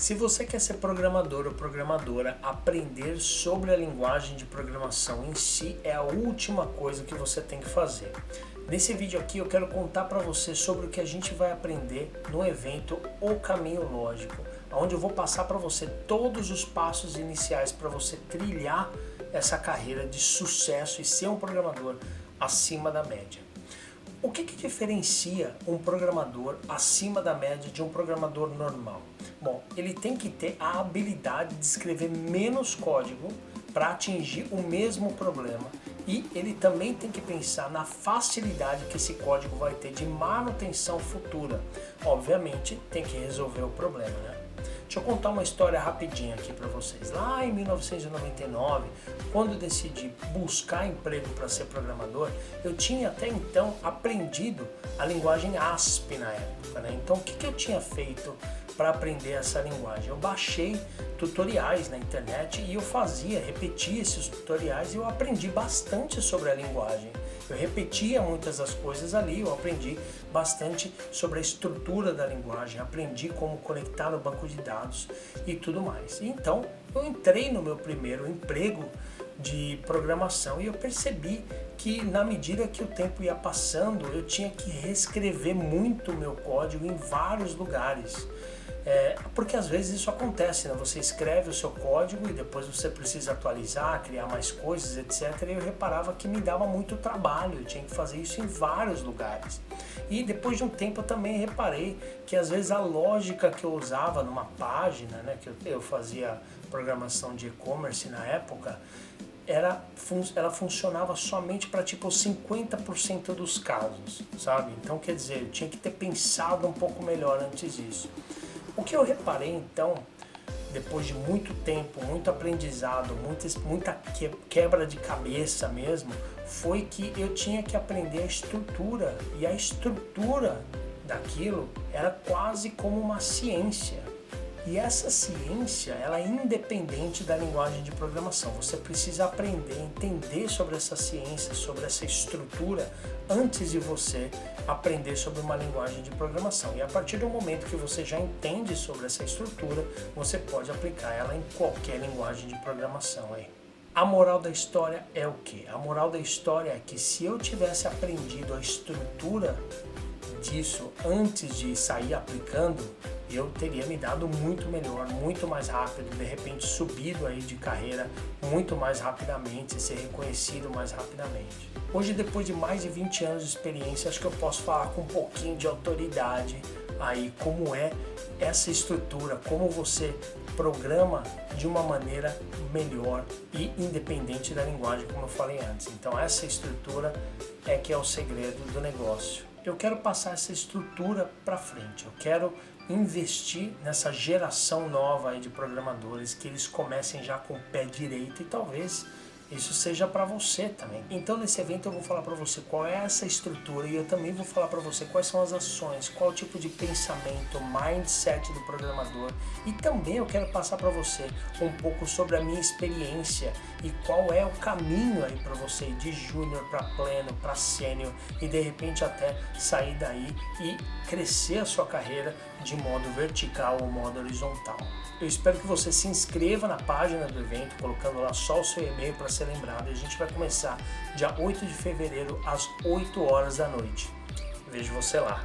Se você quer ser programador ou programadora, aprender sobre a linguagem de programação em si é a última coisa que você tem que fazer. Nesse vídeo aqui eu quero contar para você sobre o que a gente vai aprender no evento O Caminho Lógico, onde eu vou passar para você todos os passos iniciais para você trilhar essa carreira de sucesso e ser um programador acima da média. O que diferencia um programador acima da média de um programador normal? Bom, ele tem que ter a habilidade de escrever menos código para atingir o mesmo problema, e ele também tem que pensar na facilidade que esse código vai ter de manutenção futura. Obviamente tem que resolver o problema, né? Deixa eu contar uma história rapidinha aqui para vocês. Lá em 1999, quando eu decidi buscar emprego para ser programador, eu tinha até então aprendido a linguagem ASP na época, né? Então o que eu tinha feito para aprender essa linguagem? Eu baixei tutoriais na internet e eu repetia esses tutoriais e eu aprendi bastante sobre a linguagem. Eu repetia muitas das coisas ali, eu aprendi bastante sobre a estrutura da linguagem, aprendi como conectar no banco de dados e tudo mais. Então eu entrei no meu primeiro emprego de programação e eu percebi que na medida que o tempo ia passando eu tinha que reescrever muito o meu código em vários lugares. Porque às vezes isso acontece, né? Você escreve o seu código e depois você precisa atualizar, criar mais coisas, etc. E eu reparava que me dava muito trabalho, eu tinha que fazer isso em vários lugares. E depois de um tempo eu também reparei que às vezes a lógica que eu usava numa página, né, que eu fazia programação de e-commerce na época, ela funcionava somente para tipo 50% dos casos, sabe? Então quer dizer, eu tinha que ter pensado um pouco melhor antes disso. O que eu reparei então, depois de muito tempo, muito aprendizado, muita quebra de cabeça mesmo, foi que eu tinha que aprender a estrutura, e a estrutura daquilo era quase como uma ciência. E essa ciência, ela é independente da linguagem de programação. Você precisa aprender, entender sobre essa ciência, sobre essa estrutura, antes de você aprender sobre uma linguagem de programação. E a partir do momento que você já entende sobre essa estrutura, você pode aplicar ela em qualquer linguagem de programação aí. A moral da história é o quê? A moral da história é que se eu tivesse aprendido a estrutura disso antes de sair aplicando, eu teria me dado muito melhor, muito mais rápido, de repente subido aí de carreira muito mais rapidamente, ser reconhecido mais rapidamente. Hoje, depois de mais de 20 anos de experiência, acho que eu posso falar com um pouquinho de autoridade aí como é essa estrutura, como você programa de uma maneira melhor e independente da linguagem, como eu falei antes. Então essa estrutura é que é o segredo do negócio. Eu quero passar essa estrutura para frente, eu quero investir nessa geração nova aí de programadores, que eles comecem já com o pé direito, e talvez isso seja para você também. Então nesse evento eu vou falar para você qual é essa estrutura, e eu também vou falar para você quais são as ações, qual o tipo de pensamento, mindset do programador, e também eu quero passar para você um pouco sobre a minha experiência e qual é o caminho aí para você ir de júnior para pleno, para sênior, e de repente até sair daí e crescer a sua carreira de modo vertical ou modo horizontal. Eu espero que você se inscreva na página do evento, colocando lá só o seu e-mail para ser lembrado. E a gente vai começar dia 8 de fevereiro às 8 horas da noite. Vejo você lá.